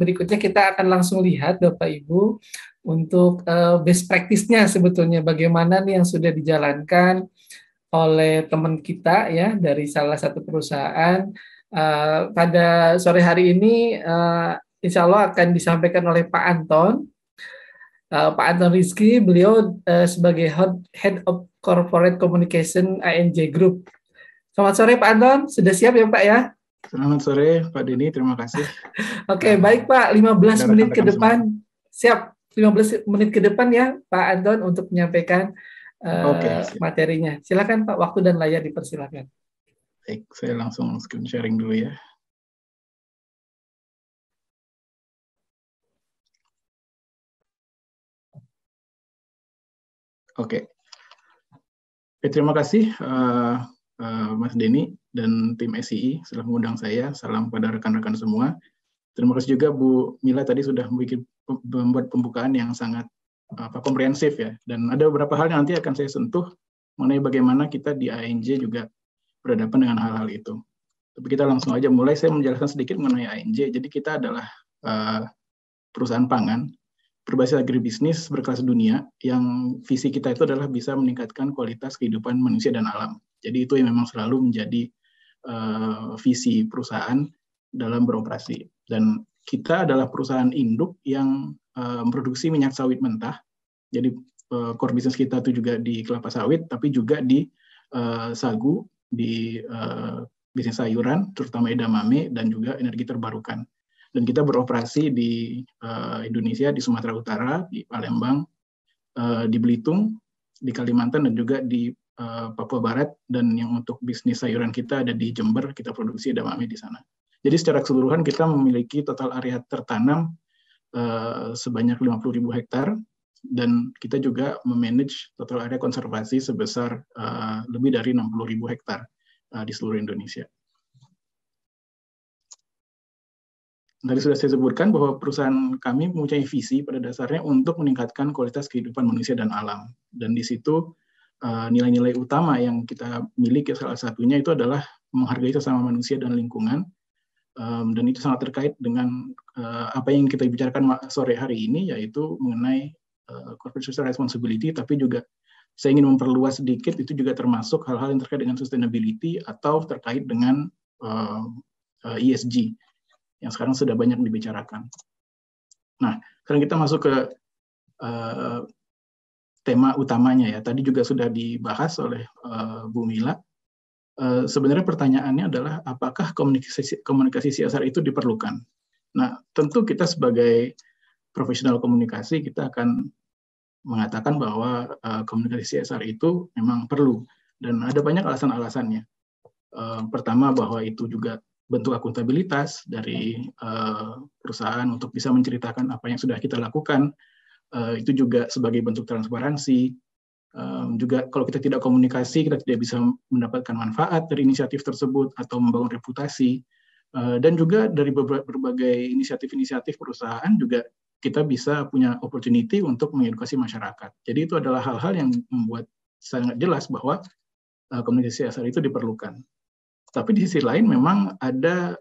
berikutnya kita akan langsung lihat Bapak Ibu untuk best practice-nya sebetulnya bagaimana nih yang sudah dijalankan oleh teman kita ya dari salah satu perusahaan. Pada sore hari ini insya Allah akan disampaikan oleh Pak Anton. Pak Anton Rizky, beliau sebagai Head of Corporate Communication INJ Group. Selamat sore Pak Anton, sudah siap ya Pak ya? Selamat sore Pak Denny, terima kasih. Oke, baik Pak, 15 menit ke depan. Siap, 15 menit ke depan ya Pak Anton untuk menyampaikan materinya. Silakan Pak, waktu dan layar dipersilakan. Baik, saya langsung screen sharing dulu ya. Oke. Terima kasih Mas Denny dan tim SCI setelah mengundang saya. Salam pada rekan-rekan semua. Terima kasih juga Bu Mila tadi sudah membuat pembukaan yang sangat komprehensif ya. Dan ada beberapa hal yang nanti akan saya sentuh mengenai bagaimana kita di ANJ juga berhadapan dengan hal-hal itu. Tapi kita langsung aja mulai. Saya menjelaskan sedikit mengenai ANJ. Jadi kita adalah perusahaan pangan berbasis agribisnis berkelas dunia yang visi kita itu adalah bisa meningkatkan kualitas kehidupan manusia dan alam. Jadi itu yang memang selalu menjadi visi perusahaan dalam beroperasi. Dan kita adalah perusahaan induk yang memproduksi minyak sawit mentah. Jadi core business kita itu juga di kelapa sawit, tapi juga di sagu, di bisnis sayuran, terutama edamame, dan juga energi terbarukan. Dan kita beroperasi di Indonesia, di Sumatera Utara, di Palembang, di Belitung, di Kalimantan, dan juga di Papua Barat. Dan yang untuk bisnis sayuran kita ada di Jember, kita produksi edamame di sana. Jadi secara keseluruhan kita memiliki total area tertanam sebanyak 50.000 hektar, dan kita juga memanage total area konservasi sebesar lebih dari 60.000 hektar di seluruh Indonesia. Tadi sudah saya sebutkan bahwa perusahaan kami mempunyai visi pada dasarnya untuk meningkatkan kualitas kehidupan manusia dan alam. Dan di situ nilai-nilai utama yang kita miliki salah satunya itu adalah menghargai sesama manusia dan lingkungan. Dan itu sangat terkait dengan apa yang kita bicarakan sore hari ini, yaitu mengenai corporate social responsibility, tapi juga saya ingin memperluas sedikit, itu juga termasuk hal-hal yang terkait dengan sustainability atau terkait dengan ESG. Yang sekarang sudah banyak dibicarakan. Nah, sekarang kita masuk ke tema utamanya ya. Tadi juga sudah dibahas oleh Bu Mila. Sebenarnya pertanyaannya adalah apakah komunikasi CSR itu diperlukan? Nah, tentu kita sebagai profesional komunikasi kita akan mengatakan bahwa komunikasi CSR itu memang perlu dan ada banyak alasan-alasannya. Pertama bahwa itu juga bentuk akuntabilitas dari perusahaan untuk bisa menceritakan apa yang sudah kita lakukan. Itu juga sebagai bentuk transparansi. Juga kalau kita tidak komunikasi, kita tidak bisa mendapatkan manfaat dari inisiatif tersebut atau membangun reputasi. Dan juga dari berbagai inisiatif-inisiatif perusahaan juga kita bisa punya opportunity untuk mengedukasi masyarakat. Jadi itu adalah hal-hal yang membuat sangat jelas bahwa komunikasi CSR itu diperlukan. Tapi di sisi lain memang ada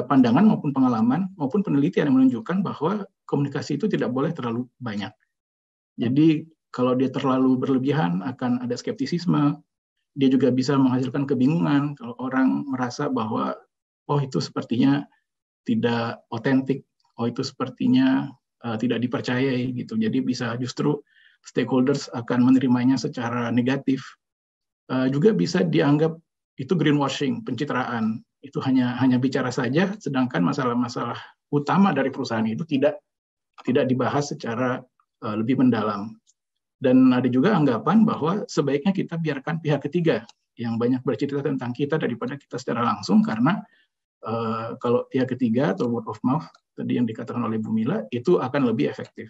pandangan maupun pengalaman maupun penelitian yang menunjukkan bahwa komunikasi itu tidak boleh terlalu banyak. Jadi kalau dia terlalu berlebihan akan ada skeptisisme, dia juga bisa menghasilkan kebingungan kalau orang merasa bahwa oh itu sepertinya tidak otentik, oh itu sepertinya tidak dipercayai gitu. Jadi bisa justru stakeholders akan menerimanya secara negatif. Juga bisa dianggap itu greenwashing, pencitraan. Itu hanya bicara saja, sedangkan masalah-masalah utama dari perusahaan itu tidak dibahas secara lebih mendalam. Dan ada juga anggapan bahwa sebaiknya kita biarkan pihak ketiga yang banyak bercerita tentang kita daripada kita secara langsung, karena kalau pihak ketiga atau word of mouth tadi yang dikatakan oleh Bu Mila itu akan lebih efektif.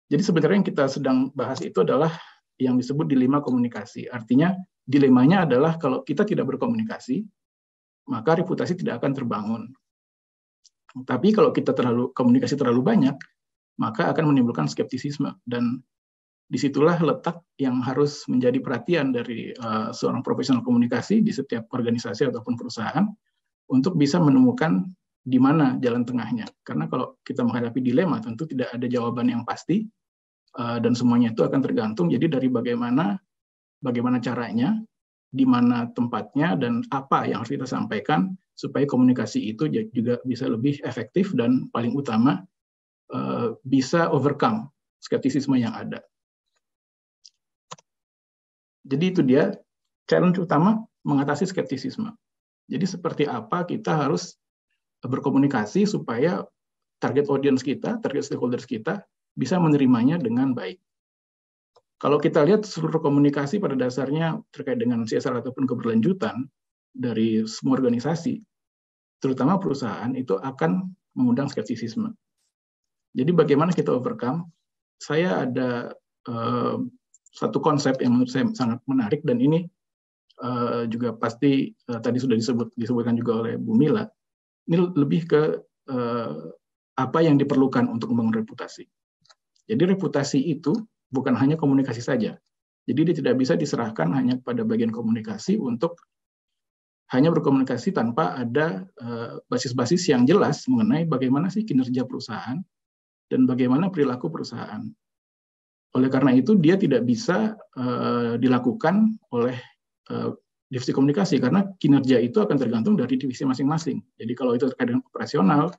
Jadi sebenarnya yang kita sedang bahas itu adalah yang disebut dilema komunikasi. Artinya dilemanya adalah kalau kita tidak berkomunikasi, maka reputasi tidak akan terbangun. Tapi kalau kita komunikasi terlalu banyak, maka akan menimbulkan skeptisisme. Dan disitulah letak yang harus menjadi perhatian dari seorang profesional komunikasi di setiap organisasi ataupun perusahaan untuk bisa menemukan di mana jalan tengahnya. Karena kalau kita menghadapi dilema, tentu tidak ada jawaban yang pasti, dan semuanya itu akan tergantung. Jadi dari bagaimana caranya, di mana tempatnya, dan apa yang harus kita sampaikan supaya komunikasi itu juga bisa lebih efektif dan paling utama bisa overcome skeptisisme yang ada. Jadi itu dia challenge utama mengatasi skeptisisme. Jadi seperti apa kita harus berkomunikasi supaya target audience kita, target stakeholders kita bisa menerimanya dengan baik. Kalau kita lihat seluruh komunikasi pada dasarnya terkait dengan CSR ataupun keberlanjutan dari semua organisasi, terutama perusahaan, itu akan mengundang skeptisisme. Jadi bagaimana kita overcome? Saya ada satu konsep yang menurut saya sangat menarik, dan ini juga pasti tadi sudah disebutkan juga oleh Bu Mila. Ini lebih ke apa yang diperlukan untuk membangun reputasi. Jadi reputasi itu bukan hanya komunikasi saja. Jadi dia tidak bisa diserahkan hanya pada bagian komunikasi untuk hanya berkomunikasi tanpa ada basis-basis yang jelas mengenai bagaimana sih kinerja perusahaan dan bagaimana perilaku perusahaan. Oleh karena itu dia tidak bisa dilakukan oleh divisi komunikasi, karena kinerja itu akan tergantung dari divisi masing-masing. Jadi kalau itu terkait dengan operasional,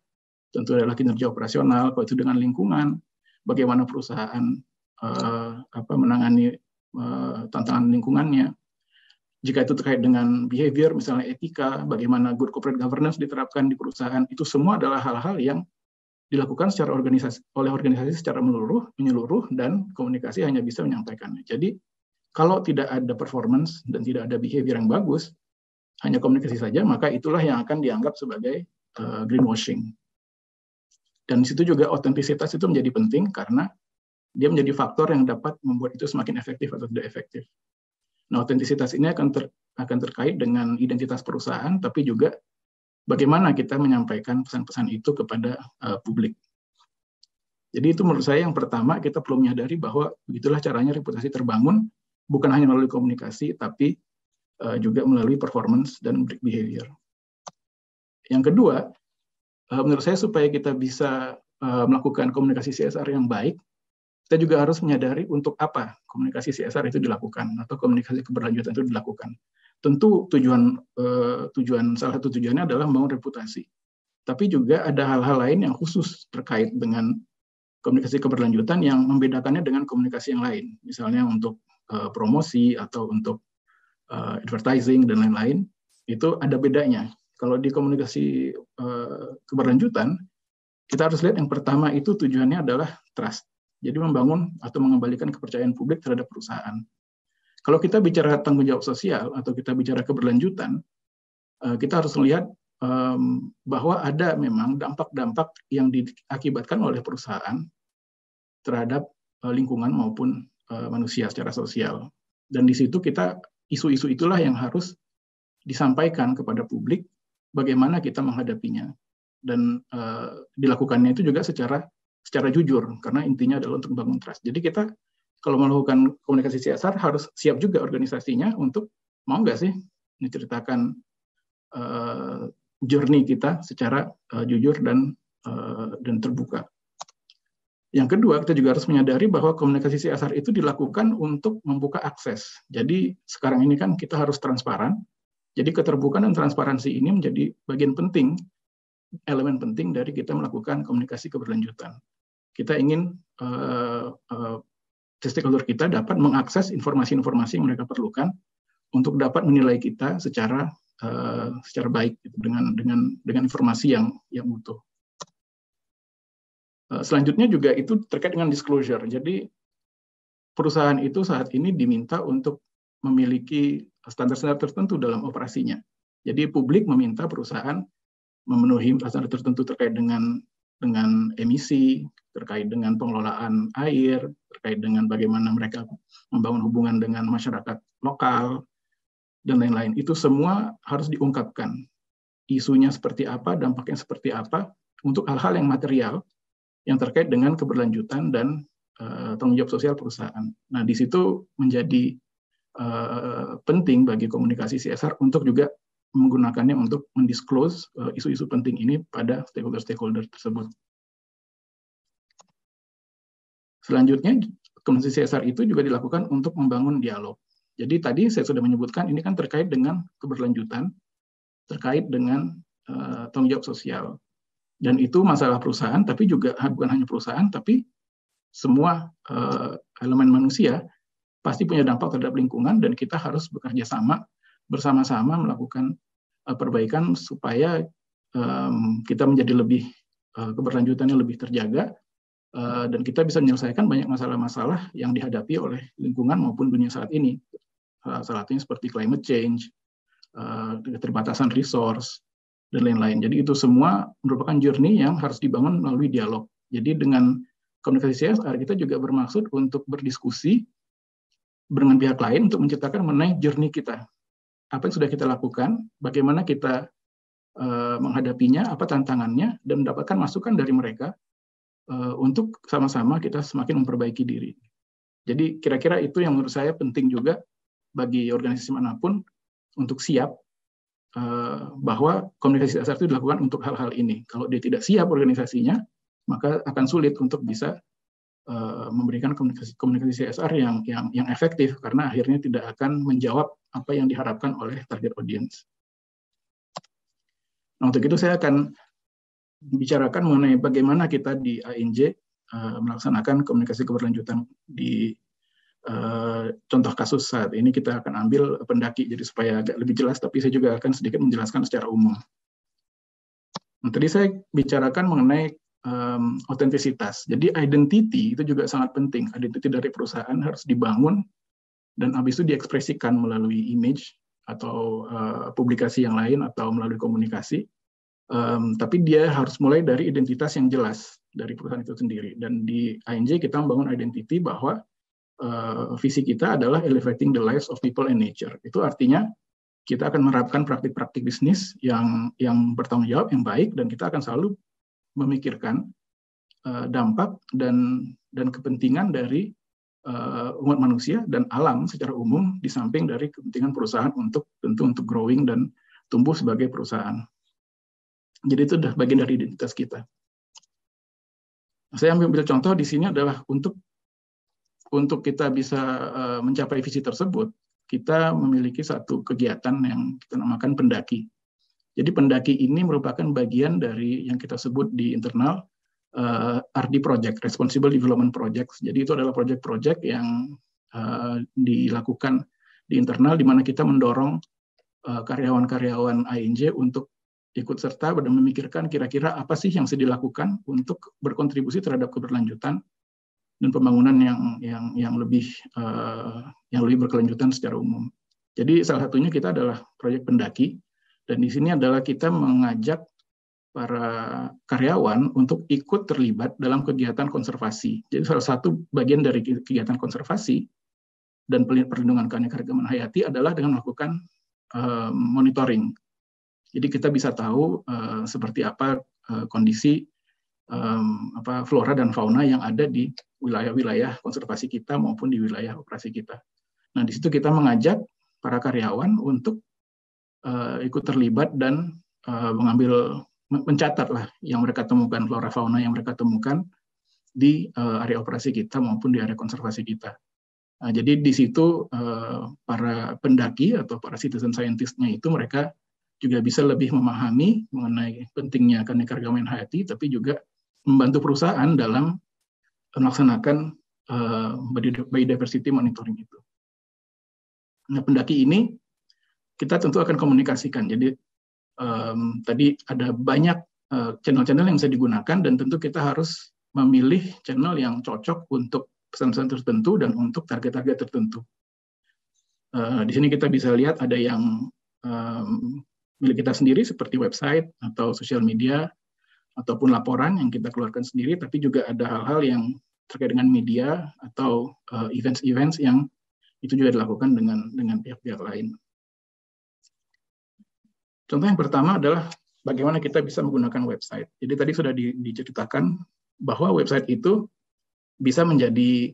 tentu adalah kinerja operasional. Kalau itu dengan lingkungan, bagaimana perusahaan menangani tantangan lingkungannya. Jika itu terkait dengan behavior, misalnya etika, bagaimana good corporate governance diterapkan di perusahaan, itu semua adalah hal-hal yang dilakukan secara oleh organisasi secara menyeluruh, dan komunikasi hanya bisa menyampaikannya. Jadi kalau tidak ada performance dan tidak ada behavior yang bagus, hanya komunikasi saja, maka itulah yang akan dianggap sebagai greenwashing. Dan di situ juga otentisitas itu menjadi penting, karena dia menjadi faktor yang dapat membuat itu semakin efektif atau tidak efektif. Nah, otentisitas ini akan terkait dengan identitas perusahaan, tapi juga bagaimana kita menyampaikan pesan-pesan itu kepada publik. Jadi itu menurut saya yang pertama, kita perlu menyadari bahwa begitulah caranya reputasi terbangun, bukan hanya melalui komunikasi, tapi juga melalui performance dan behavior. Yang kedua, menurut saya supaya kita bisa melakukan komunikasi CSR yang baik, kita juga harus menyadari untuk apa komunikasi CSR itu dilakukan atau komunikasi keberlanjutan itu dilakukan. Tentu salah satu tujuannya adalah membangun reputasi. Tapi juga ada hal-hal lain yang khusus terkait dengan komunikasi keberlanjutan yang membedakannya dengan komunikasi yang lain. Misalnya untuk promosi atau untuk advertising dan lain-lain, itu ada bedanya. Kalau di komunikasi keberlanjutan, kita harus lihat yang pertama itu tujuannya adalah trust. Jadi membangun atau mengembalikan kepercayaan publik terhadap perusahaan. Kalau kita bicara tanggung jawab sosial atau kita bicara keberlanjutan, kita harus melihat bahwa ada memang dampak-dampak yang diakibatkan oleh perusahaan terhadap lingkungan maupun manusia secara sosial. Dan di situ isu-isu itulah yang harus disampaikan kepada publik bagaimana kita menghadapinya. Dan dilakukannya itu juga secara jujur, karena intinya adalah untuk membangun trust. Jadi kita kalau melakukan komunikasi CSR harus siap juga organisasinya untuk mau nggak sih menceritakan journey kita secara jujur dan terbuka. Yang kedua, kita juga harus menyadari bahwa komunikasi CSR itu dilakukan untuk membuka akses. Jadi sekarang ini kan kita harus transparan. Jadi keterbukaan dan transparansi ini menjadi bagian penting, elemen penting dari kita melakukan komunikasi keberlanjutan. Kita ingin stakeholder kita dapat mengakses informasi-informasi yang mereka perlukan untuk dapat menilai kita secara baik gitu, dengan informasi yang utuh. Selanjutnya juga itu terkait dengan disclosure. Jadi perusahaan itu saat ini diminta untuk memiliki standar-standar tertentu dalam operasinya. Jadi publik meminta perusahaan memenuhi standar tertentu terkait dengan emisi, terkait dengan pengelolaan air, terkait dengan bagaimana mereka membangun hubungan dengan masyarakat lokal, dan lain-lain. Itu semua harus diungkapkan. Isunya seperti apa, dampaknya seperti apa, untuk hal-hal yang material, yang terkait dengan keberlanjutan dan tanggung jawab sosial perusahaan. Nah, di situ menjadi penting bagi komunikasi CSR untuk juga menggunakannya untuk mendisclose isu-isu penting ini pada stakeholder-stakeholder tersebut. Selanjutnya, komunikasi CSR itu juga dilakukan untuk membangun dialog. Jadi tadi saya sudah menyebutkan ini kan terkait dengan keberlanjutan, terkait dengan tanggung jawab sosial. Dan itu masalah perusahaan, tapi juga bukan hanya perusahaan, tapi semua elemen manusia pasti punya dampak terhadap lingkungan, dan kita harus bekerja sama bersama-sama melakukan perbaikan supaya kita menjadi lebih keberlanjutannya lebih terjaga, dan kita bisa menyelesaikan banyak masalah-masalah yang dihadapi oleh lingkungan maupun dunia saat ini. Salah satunya seperti climate change, keterbatasan resource, dan lain-lain. Jadi itu semua merupakan journey yang harus dibangun melalui dialog. Jadi dengan komunikasi CSR kita juga bermaksud untuk berdiskusi dengan pihak lain untuk menciptakan mengenai journey kita. Apa yang sudah kita lakukan, bagaimana kita menghadapinya, apa tantangannya, dan mendapatkan masukan dari mereka untuk sama-sama kita semakin memperbaiki diri. Jadi kira-kira itu yang menurut saya penting juga bagi organisasi manapun untuk siap bahwa komunikasi CSR itu dilakukan untuk hal-hal ini. Kalau dia tidak siap organisasinya, maka akan sulit untuk bisa memberikan komunikasi CSR yang efektif, karena akhirnya tidak akan menjawab apa yang diharapkan oleh target audience. Nah, untuk itu saya akan bicarakan mengenai bagaimana kita di ANJ melaksanakan komunikasi keberlanjutan di contoh kasus saat ini. Kita akan ambil pendaki, jadi supaya agak lebih jelas, tapi saya juga akan sedikit menjelaskan secara umum. Nah, tadi saya bicarakan mengenai autentisitas. Jadi identity itu juga sangat penting. Identity dari perusahaan harus dibangun dan habis itu diekspresikan melalui image atau publikasi yang lain atau melalui komunikasi. Tapi dia harus mulai dari identitas yang jelas dari perusahaan itu sendiri. Dan di ANJ kita membangun identity bahwa visi kita adalah elevating the lives of people and nature. Itu artinya kita akan menerapkan praktik-praktik bisnis yang bertanggung jawab, yang baik, dan kita akan selalu memikirkan dampak dan kepentingan dari umat manusia dan alam secara umum, di samping dari kepentingan perusahaan untuk growing dan tumbuh sebagai perusahaan. Jadi itu sudah bagian dari identitas kita. Saya ambil contoh di sini adalah untuk kita bisa mencapai visi tersebut, kita memiliki satu kegiatan yang kita namakan pendaki. Jadi pendaki ini merupakan bagian dari yang kita sebut di internal RD Project, Responsible Development Projects. Jadi itu adalah proyek-proyek yang dilakukan di internal, di mana kita mendorong karyawan-karyawan ANJ untuk ikut serta dan memikirkan kira-kira apa sih yang bisa dilakukan untuk berkontribusi terhadap keberlanjutan dan pembangunan yang lebih berkelanjutan secara umum. Jadi salah satunya kita adalah proyek pendaki, dan di sini adalah kita mengajak para karyawan untuk ikut terlibat dalam kegiatan konservasi. Jadi salah satu bagian dari kegiatan konservasi dan perlindungan keanekaragaman hayati adalah dengan melakukan monitoring. Jadi kita bisa tahu seperti apa kondisi flora dan fauna yang ada di wilayah-wilayah konservasi kita maupun di wilayah operasi kita. Nah, di situ kita mengajak para karyawan untuk ikut terlibat dan mencatatlah yang mereka temukan, flora fauna yang mereka temukan di area operasi kita maupun di area konservasi kita. Nah, jadi di situ para pendaki atau para citizen scientist-nya itu mereka juga bisa lebih memahami mengenai pentingnya keanekaragaman hayati, tapi juga membantu perusahaan dalam melaksanakan biodiversity monitoring itu. Nah, pendaki ini kita tentu akan komunikasikan. Jadi tadi ada banyak channel-channel yang bisa digunakan, dan tentu kita harus memilih channel yang cocok untuk pesan-pesan tertentu dan untuk target-target tertentu. Di sini kita bisa lihat ada yang milik kita sendiri seperti website atau sosial media ataupun laporan yang kita keluarkan sendiri, tapi juga ada hal-hal yang terkait dengan media atau events-events yang itu juga dilakukan dengan pihak-pihak lain. Contoh yang pertama adalah bagaimana kita bisa menggunakan website. Jadi tadi sudah diceritakan bahwa website itu bisa menjadi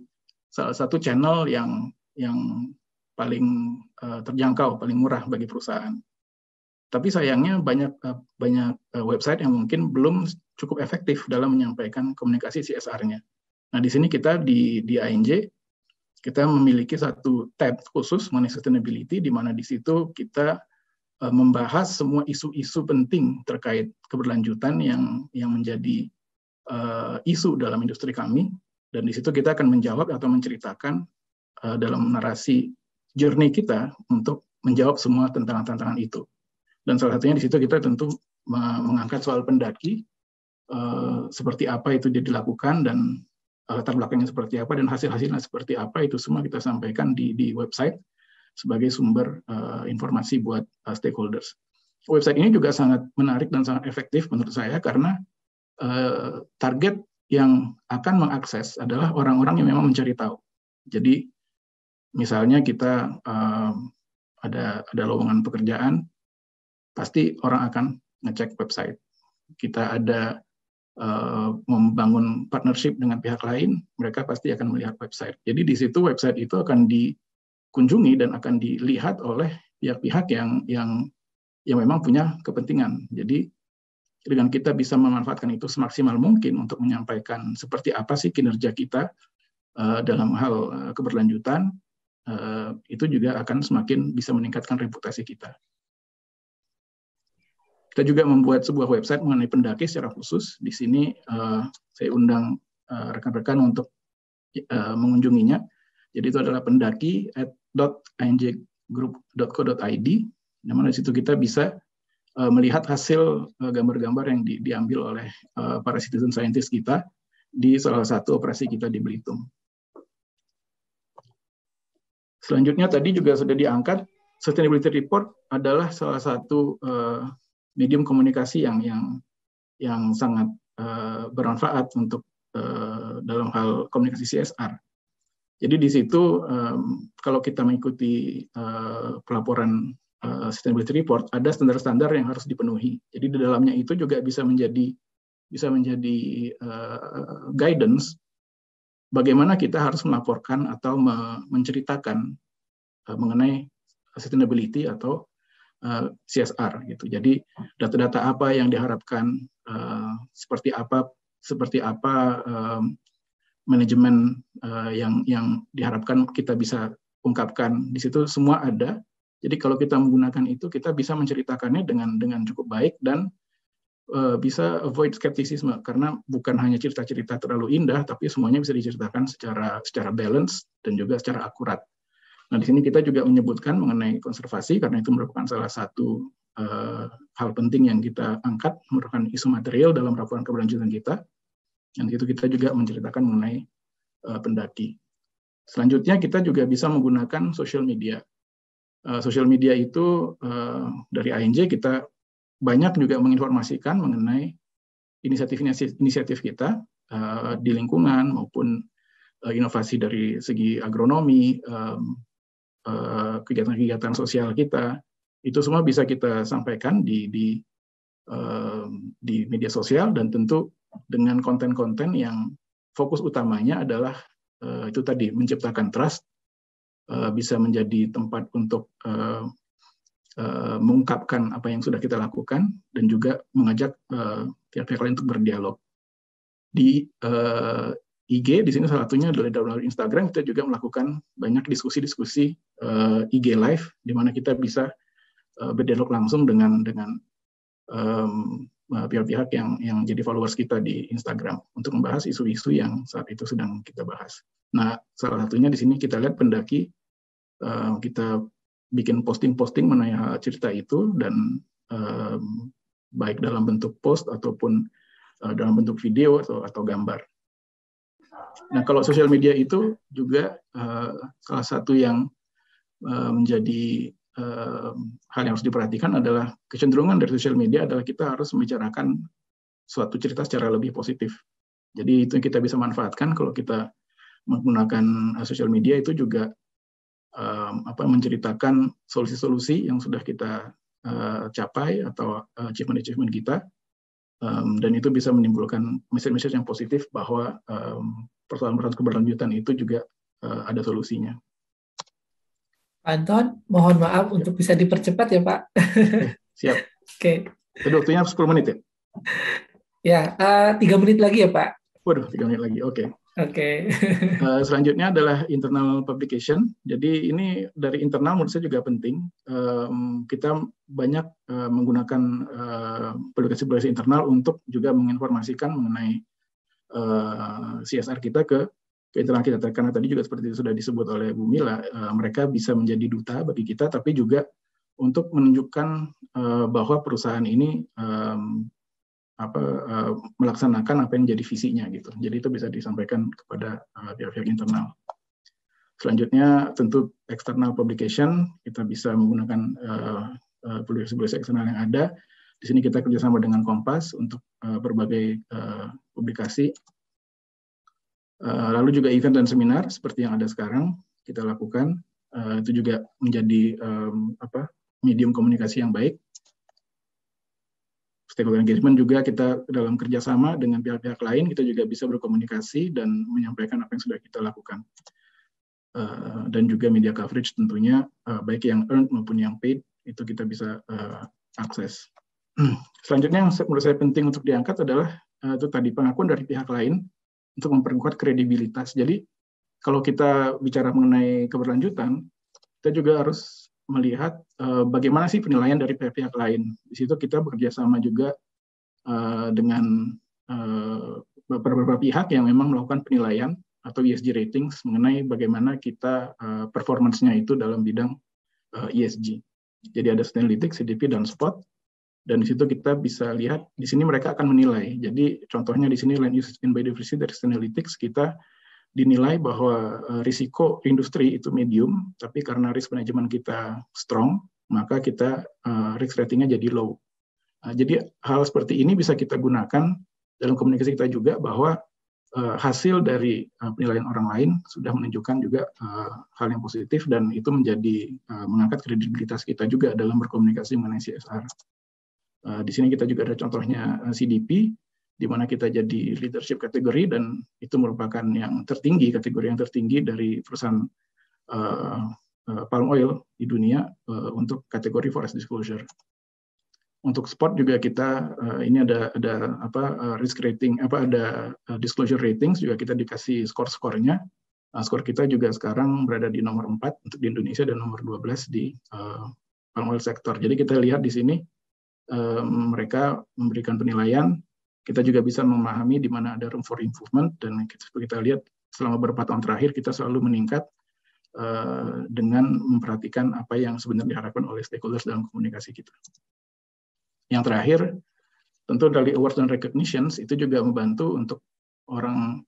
salah satu channel yang paling terjangkau, paling murah bagi perusahaan. Tapi sayangnya banyak website yang mungkin belum cukup efektif dalam menyampaikan komunikasi CSR-nya. Nah, di sini kita di INJ kita memiliki satu tab khusus mengenai sustainability, di mana di situ kita membahas semua isu-isu penting terkait keberlanjutan yang menjadi isu dalam industri kami, dan di situ kita akan menjawab atau menceritakan dalam narasi journey kita untuk menjawab semua tantangan-tantangan itu. Dan salah satunya di situ kita tentu mengangkat soal pendaki, seperti apa itu dia dilakukan, dan latar belakangnya seperti apa, dan hasil-hasilnya seperti apa, itu semua kita sampaikan di website sebagai sumber informasi buat stakeholders. Website ini juga sangat menarik dan sangat efektif menurut saya, karena target yang akan mengakses adalah orang-orang yang memang mencari tahu. Jadi misalnya kita ada lowongan pekerjaan, pasti orang akan ngecek website. Kita ada membangun partnership dengan pihak lain, mereka pasti akan melihat website. Jadi di situ website itu akan dikunjungi dan akan dilihat oleh pihak-pihak yang memang punya kepentingan. Jadi dengan kita bisa memanfaatkan itu semaksimal mungkin untuk menyampaikan seperti apa sih kinerja kita dalam hal keberlanjutan, itu juga akan semakin bisa meningkatkan reputasi kita. Kita juga membuat sebuah website mengenai pendaki secara khusus. Di sini saya undang rekan-rekan untuk mengunjunginya. Jadi itu adalah pendaki@injgroup.co.id, di mana di situ kita bisa melihat hasil gambar-gambar yang diambil oleh para citizen scientist kita di salah satu operasi kita di Belitung. Selanjutnya tadi juga sudah diangkat, sustainability report adalah salah satu medium komunikasi yang sangat bermanfaat untuk dalam hal komunikasi CSR. Jadi di situ kalau kita mengikuti pelaporan sustainability report, ada standar-standar yang harus dipenuhi. Jadi di dalamnya itu juga bisa menjadi guidance bagaimana kita harus melaporkan atau menceritakan mengenai sustainability atau CSR gitu. Jadi data-data apa yang diharapkan, seperti apa manajemen yang diharapkan kita bisa ungkapkan, di situ semua ada. Jadi kalau kita menggunakan itu, kita bisa menceritakannya dengan cukup baik dan bisa avoid skeptisisme, karena bukan hanya cerita-cerita terlalu indah, tapi semuanya bisa diceritakan secara balance dan juga secara akurat. Nah, di sini kita juga menyebutkan mengenai konservasi, karena itu merupakan salah satu hal penting yang kita angkat, merupakan isu material dalam laporan keberlanjutan kita. Dan itu kita juga menceritakan mengenai pendaki. Selanjutnya kita juga bisa menggunakan social media. Social media itu dari INJ kita banyak juga menginformasikan mengenai inisiatif kita di lingkungan maupun inovasi dari segi agronomi, kegiatan-kegiatan sosial kita, itu semua bisa kita sampaikan di media sosial, dan tentu dengan konten-konten yang fokus utamanya adalah itu tadi, menciptakan trust, bisa menjadi tempat untuk mengungkapkan apa yang sudah kita lakukan, dan juga mengajak pihak-pihak lain untuk berdialog. Di IG, di sini salah satunya adalah dalam Instagram, kita juga melakukan banyak diskusi-diskusi IG Live, di mana kita bisa berdialog langsung dengan pihak-pihak yang jadi followers kita di Instagram untuk membahas isu-isu yang saat itu sedang kita bahas. Nah, salah satunya di sini kita lihat pendaki, kita bikin posting-posting mengenai cerita itu, dan baik dalam bentuk post ataupun dalam bentuk video atau gambar. Nah, kalau sosial media itu juga salah satu yang menjadi hal yang harus diperhatikan adalah kecenderungan dari sosial media adalah kita harus membicarakan suatu cerita secara lebih positif. Jadi itu kita bisa manfaatkan kalau kita menggunakan sosial media, itu juga menceritakan solusi-solusi yang sudah kita capai atau achievement kita, dan itu bisa menimbulkan message-message yang positif bahwa persoalan-persoalan keberlanjutan itu juga ada solusinya. Pak Anton, mohon maaf untuk bisa dipercepat ya Pak. Siap. Oke. Tadi waktunya 10 menit ya? Ya, 3 menit lagi ya Pak. Waduh, 3 menit lagi. Oke. Oke. Selanjutnya adalah internal publication. Jadi ini dari internal menurut saya juga penting. Kita banyak menggunakan publikasi-publikasi internal untuk juga menginformasikan mengenai CSR kita ke internal kita. Karena tadi juga seperti itu sudah disebut oleh Bu Mila, mereka bisa menjadi duta bagi kita, tapi juga untuk menunjukkan bahwa perusahaan ini melaksanakan apa yang jadi visinya gitu. Jadi itu bisa disampaikan kepada pihak-pihak internal. Selanjutnya tentu external publication, kita bisa menggunakan publikasi eksternal yang ada. Di sini kita kerjasama dengan Kompas untuk berbagai publikasi. Lalu juga event dan seminar seperti yang ada sekarang kita lakukan. Itu juga menjadi medium komunikasi yang baik. Stakeholder engagement juga kita dalam kerjasama dengan pihak-pihak lain, kita juga bisa berkomunikasi dan menyampaikan apa yang sudah kita lakukan. Dan juga media coverage tentunya, baik yang earned maupun yang paid, itu kita bisa akses. Selanjutnya yang menurut saya penting untuk diangkat adalah itu tadi pengakuan dari pihak lain untuk memperkuat kredibilitas. Jadi kalau kita bicara mengenai keberlanjutan, kita juga harus melihat bagaimana sih penilaian dari pihak-pihak lain. Di situ kita bekerja sama juga dengan beberapa pihak yang memang melakukan penilaian atau ESG ratings mengenai bagaimana kita performance-nya itu dalam bidang ESG. Jadi ada Sustainalytics, CDP, dan Spot. Dan di situ kita bisa lihat, di sini mereka akan menilai. Jadi contohnya di sini Land Use and Biodiversity dari Sustainalytics, kita dinilai bahwa risiko industri itu medium, tapi karena risk management kita strong, maka kita risk ratingnya jadi low. Jadi hal seperti ini bisa kita gunakan dalam komunikasi kita juga, bahwa hasil dari penilaian orang lain sudah menunjukkan juga hal yang positif, dan itu menjadi mengangkat kredibilitas kita juga dalam berkomunikasi mengenai CSR. Di sini kita juga ada contohnya CDP, di mana kita jadi leadership kategori, dan itu merupakan yang tertinggi, kategori yang tertinggi dari perusahaan palm oil di dunia untuk kategori forest disclosure. Untuk Spot juga kita ini ada risk rating, ada disclosure ratings juga kita dikasih skor-skornya. Skor kita juga sekarang berada di nomor 4 untuk di Indonesia dan nomor 12 di palm oil sektor. Jadi kita lihat di sini mereka memberikan penilaian. Kita juga bisa memahami di mana ada room for improvement, dan kita lihat selama beberapa tahun terakhir kita selalu meningkat dengan memperhatikan apa yang sebenarnya diharapkan oleh stakeholders dalam komunikasi kita. Yang terakhir, tentu dari awards dan recognitions itu juga membantu untuk orang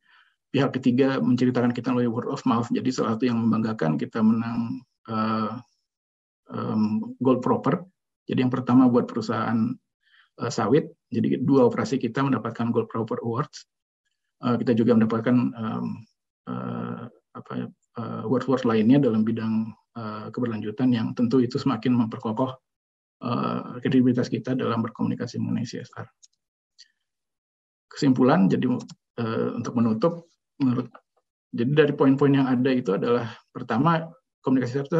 pihak ketiga menceritakan kita melalui word of mouth. Jadi salah satu yang membanggakan, kita menang Gold Proper. Jadi yang pertama buat perusahaan sawit, jadi 2 operasi kita mendapatkan Gold Proper Awards. Kita juga mendapatkan award-award lainnya dalam bidang keberlanjutan, yang tentu itu semakin memperkokoh kredibilitas kita dalam berkomunikasi mengenai CSR. Kesimpulan, jadi untuk menutup, jadi dari poin-poin yang ada itu adalah, pertama, komunikasi CSR itu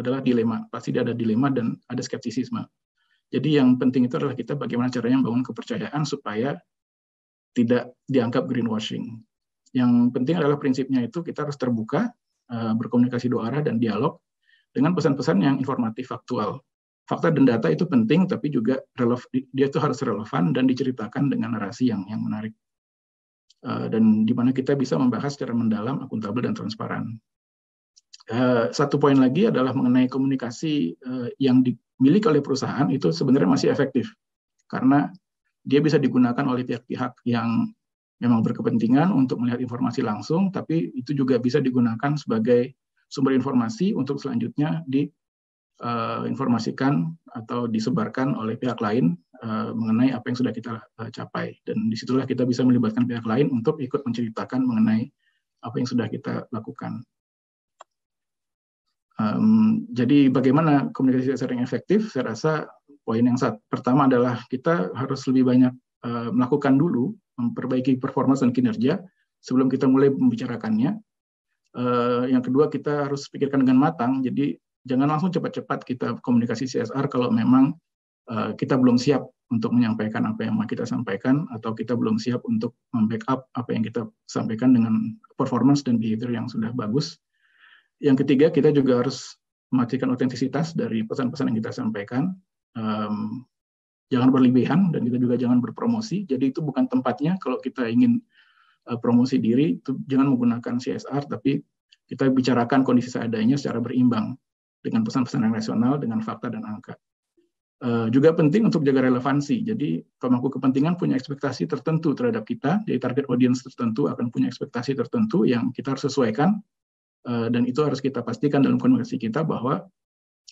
adalah dilema. Pasti ada dilema dan ada skeptisisme. Jadi yang penting itu adalah kita bagaimana caranya membangun kepercayaan supaya tidak dianggap greenwashing. Yang penting adalah prinsipnya itu kita harus terbuka, berkomunikasi 2 arah dan dialog dengan pesan-pesan yang informatif, faktual. Fakta dan data itu penting, tapi juga dia itu harus relevan dan diceritakan dengan narasi yang menarik. Dan di mana kita bisa membahas secara mendalam, akuntabel, dan transparan. Satu poin lagi adalah mengenai komunikasi yang dimiliki oleh perusahaan itu sebenarnya masih efektif, karena dia bisa digunakan oleh pihak-pihak yang memang berkepentingan untuk melihat informasi langsung, tapi itu juga bisa digunakan sebagai sumber informasi untuk selanjutnya diinformasikan atau disebarkan oleh pihak lain mengenai apa yang sudah kita capai. Dan disitulah kita bisa melibatkan pihak lain untuk ikut menceritakan mengenai apa yang sudah kita lakukan. Jadi bagaimana komunikasi CSR yang efektif? Saya rasa poin yang pertama adalah kita harus lebih banyak melakukan dulu, memperbaiki performa dan kinerja sebelum kita mulai membicarakannya. Yang kedua, kita harus pikirkan dengan matang. Jadi jangan langsung cepat-cepat kita komunikasi CSR kalau memang kita belum siap untuk menyampaikan apa yang mau kita sampaikan, atau kita belum siap untuk membackup apa yang kita sampaikan dengan performance dan behavior yang sudah bagus. Yang ketiga, kita juga harus memastikan otentisitas dari pesan-pesan yang kita sampaikan. Jangan berlebihan, dan kita juga jangan berpromosi. Jadi itu bukan tempatnya kalau kita ingin promosi diri, itu jangan menggunakan CSR, tapi kita bicarakan kondisi seadanya secara berimbang dengan pesan-pesan yang rasional, dengan fakta dan angka. Juga penting untuk jaga relevansi. Jadi pemangku kepentingan punya ekspektasi tertentu terhadap kita, jadi target audience tertentu akan punya ekspektasi tertentu yang kita harus sesuaikan, dan itu harus kita pastikan dalam komunikasi kita bahwa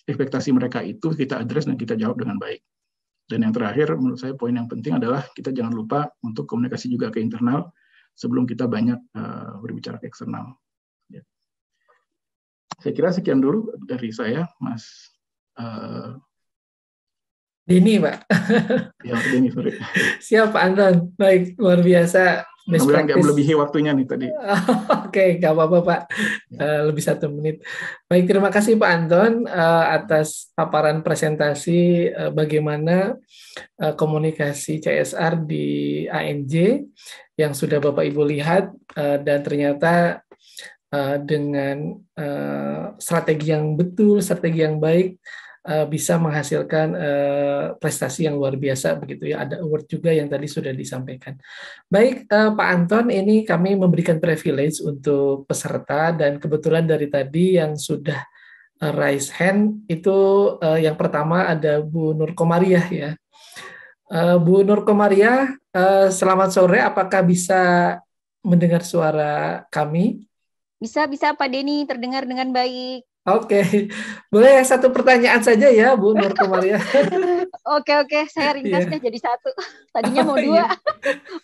ekspektasi mereka itu kita address dan kita jawab dengan baik. Dan yang terakhir, menurut saya poin yang penting adalah kita jangan lupa untuk komunikasi juga ke internal sebelum kita banyak berbicara ke eksternal. Ya. Saya kira sekian dulu dari saya, Mas. Denny, Pak. Ya, Denny, sorry. Siap, Pak Anton. Baik, luar biasa. Best practice. Nggak melebihi waktunya nih tadi. Oke, nggak apa-apa, Pak. Lebih 1 menit. Baik, terima kasih Pak Anton atas paparan presentasi bagaimana komunikasi CSR di ANJ yang sudah Bapak Ibu lihat, dan ternyata dengan strategi yang betul, strategi yang baik, bisa menghasilkan prestasi yang luar biasa begitu ya. Ada award juga yang tadi sudah disampaikan. Baik, Pak Anton, ini kami memberikan privilege untuk peserta, dan kebetulan dari tadi yang sudah raise hand itu yang pertama ada Bu Nur Komariah ya. Bu Nur Komariah, selamat sore. Apakah bisa mendengar suara kami? Bisa Pak Denny, terdengar dengan baik. Oke, boleh 1 pertanyaan saja ya, Bu Nur Komariah. Oke, saya ringkas deh jadi 1. Tadinya mau 2.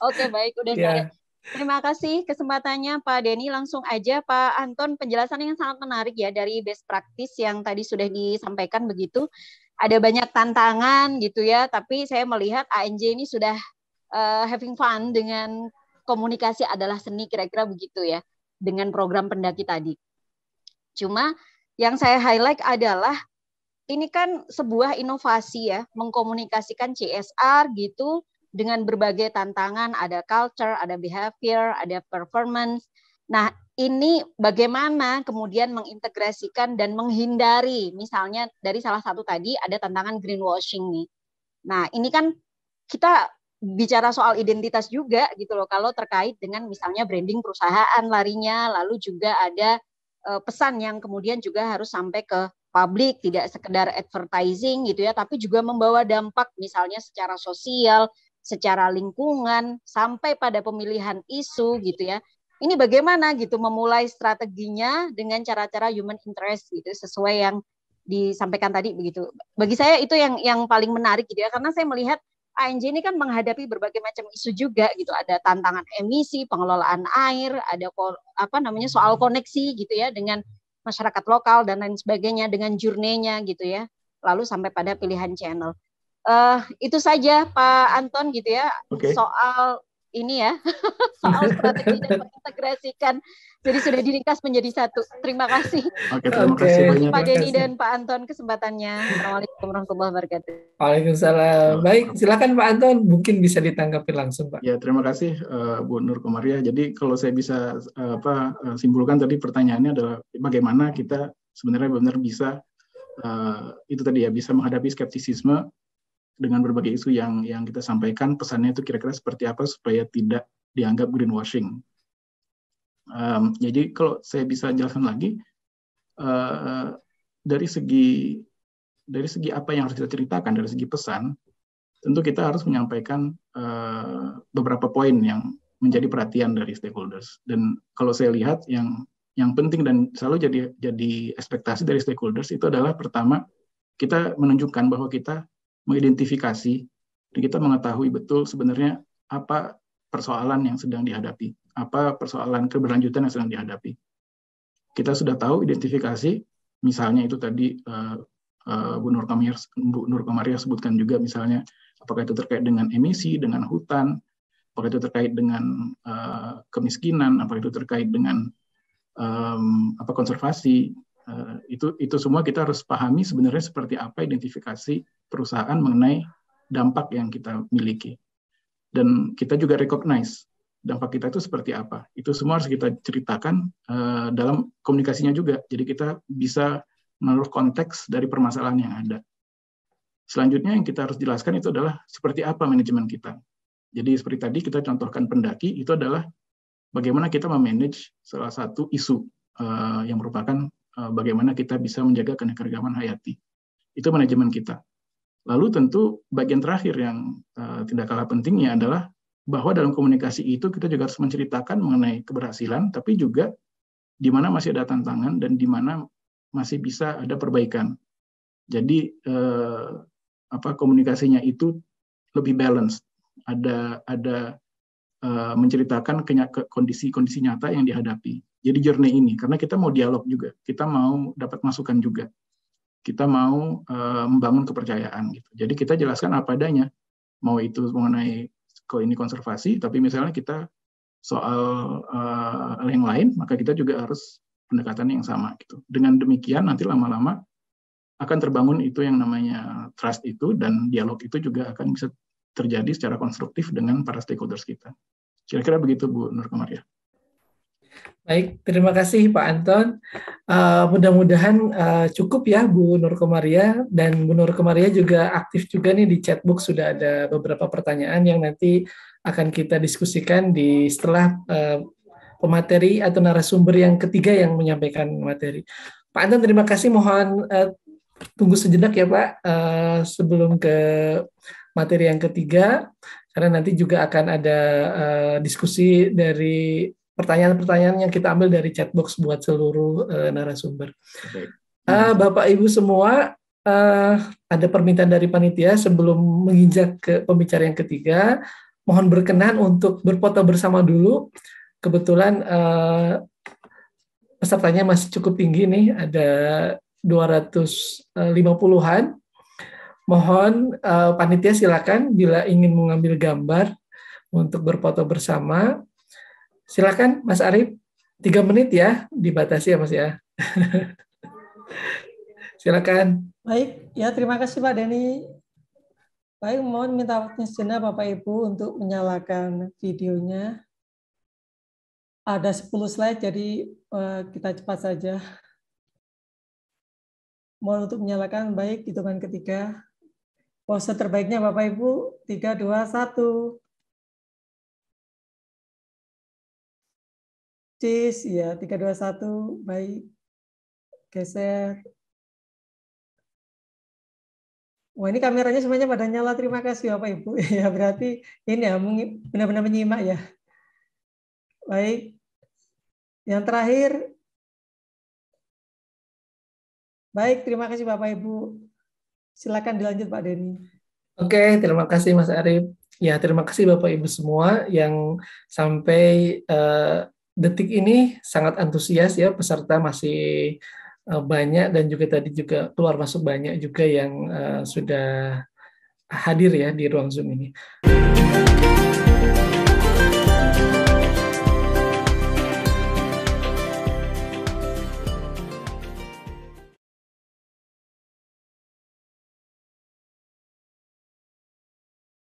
Oke, baik, udah saya. Terima kasih kesempatannya Pak Denny. Langsung aja Pak Anton, penjelasan yang sangat menarik ya dari best practice yang tadi sudah disampaikan begitu. Ada banyak tantangan gitu ya, tapi saya melihat ANJ ini sudah having fun dengan komunikasi adalah seni, kira-kira begitu ya, dengan program pendaki tadi. Cuma yang saya highlight adalah ini kan sebuah inovasi ya, mengkomunikasikan CSR gitu dengan berbagai tantangan, ada culture, ada behavior, ada performance. Nah, ini bagaimana kemudian mengintegrasikan dan menghindari, misalnya dari salah satu tadi ada tantangan greenwashing nih. Nah, ini kan kita bicara soal identitas juga gitu loh, kalau terkait dengan misalnya branding perusahaan larinya, lalu juga ada pesan yang kemudian juga harus sampai ke publik, tidak sekedar advertising gitu ya, tapi juga membawa dampak misalnya secara sosial, secara lingkungan, sampai pada pemilihan isu gitu ya. Ini bagaimana gitu memulai strateginya dengan cara-cara human interest gitu, sesuai yang disampaikan tadi begitu. Bagi saya itu yang paling menarik gitu ya, karena saya melihat ANJ ini kan menghadapi berbagai macam isu juga gitu, ada tantangan emisi, pengelolaan air, ada soal koneksi gitu ya dengan masyarakat lokal dan lain sebagainya, dengan journey-nya gitu ya, lalu sampai pada pilihan channel. Itu saja Pak Anton gitu ya, soal ini ya, soal strategi dan mengintegrasikan. Jadi sudah diringkas menjadi 1. Terima kasih. Terima kasih banyak Pak Denny dan Pak Anton kesempatannya. Assalamualaikum warahmatullahi wabarakatuh. Waalaikumsalam. Baik, silakan Pak Anton, mungkin bisa ditanggapi langsung Pak. Ya, terima kasih Bu Nur Komariah. Jadi kalau saya bisa simpulkan tadi pertanyaannya adalah bagaimana kita sebenarnya benar bisa itu tadi ya, bisa menghadapi skeptisisme dengan berbagai isu yang kita sampaikan, pesannya itu kira-kira seperti apa supaya tidak dianggap greenwashing. Jadi kalau saya bisa jelaskan lagi, dari segi apa yang harus kita ceritakan, dari segi pesan, tentu kita harus menyampaikan beberapa poin yang menjadi perhatian dari stakeholders. Dan kalau saya lihat yang penting dan selalu jadi ekspektasi dari stakeholders itu adalah, pertama, kita menunjukkan bahwa kita mengidentifikasi dan kita mengetahui betul sebenarnya apa persoalan yang sedang dihadapi, apa persoalan keberlanjutan yang sedang dihadapi. Kita sudah tahu identifikasi, misalnya itu tadi Bu Nur Komariah sebutkan juga, misalnya apakah itu terkait dengan emisi, dengan hutan, apakah itu terkait dengan kemiskinan, apakah itu terkait dengan konservasi, Itu semua kita harus pahami sebenarnya seperti apa identifikasi perusahaan mengenai dampak yang kita miliki. Dan kita juga recognize dampak kita itu seperti apa. Itu semua harus kita ceritakan dalam komunikasinya juga. Jadi kita bisa menaruh konteks dari permasalahan yang ada. Selanjutnya yang kita harus jelaskan itu adalah seperti apa manajemen kita. Jadi seperti tadi kita contohkan pendaki, itu adalah bagaimana kita memanage salah satu isu yang merupakan bagaimana kita bisa menjaga keanekaragaman hayati. Itu manajemen kita. Lalu tentu bagian terakhir yang tidak kalah pentingnya adalah bahwa dalam komunikasi itu kita juga harus menceritakan mengenai keberhasilan, tapi juga di mana masih ada tantangan dan di mana masih bisa ada perbaikan. Jadi komunikasinya itu lebih balance. Ada menceritakan kondisi-kondisi nyata yang dihadapi. Jadi journey ini, karena kita mau dialog juga, kita mau dapat masukan juga, kita mau membangun kepercayaan gitu. Jadi kita jelaskan apa adanya, mau itu mengenai ini konservasi, tapi misalnya kita soal yang lain, maka kita juga harus pendekatan yang sama gitu. Dengan demikian nanti lama-lama akan terbangun itu yang namanya trust itu, dan dialog itu juga akan bisa terjadi secara konstruktif dengan para stakeholders kita. Kira-kira begitu Bu Nur Komaria. Baik, terima kasih Pak Anton. Mudah-mudahan cukup ya Bu Nur Komaria, dan Bu Nur Komaria juga aktif juga nih di chatbox, sudah ada beberapa pertanyaan yang nanti akan kita diskusikan setelah pemateri atau narasumber yang ketiga yang menyampaikan materi. Pak Anton, terima kasih. Mohon tunggu sejenak ya Pak sebelum ke materi yang ketiga, karena nanti juga akan ada diskusi dari pertanyaan-pertanyaan yang kita ambil dari chatbox buat seluruh narasumber. Bapak Ibu semua, ada permintaan dari panitia sebelum menginjak ke pembicara yang ketiga, mohon berkenan untuk berfoto bersama dulu. Kebetulan pesertanya masih cukup tinggi nih, ada 250-an. Mohon panitia silakan bila ingin mengambil gambar untuk berfoto bersama. Silakan Mas Arief, 3 menit ya, dibatasi ya Mas ya. Silakan. Baik, ya terima kasih Pak Denny. Baik, mohon minta waktunya sejenak Bapak Ibu untuk menyalakan videonya. Ada 10 slide, jadi kita cepat saja. Mohon untuk menyalakan, baik, hitungan ketiga. Pose terbaiknya Bapak Ibu, 3, 2, 1. Cheese, ya, 3, 2, 1, baik. Geser. Wah, ini kameranya semuanya pada nyala, terima kasih Bapak Ibu. Ya, berarti ini ya, benar-benar menyimak ya. Baik. Yang terakhir. Baik, terima kasih Bapak Ibu. Silakan dilanjut Pak Denny. Oke, terima kasih Mas Arief. Ya, terima kasih Bapak Ibu semua yang sampai detik ini sangat antusias ya, peserta masih banyak, dan juga tadi juga keluar masuk banyak juga yang sudah hadir ya di ruang Zoom ini.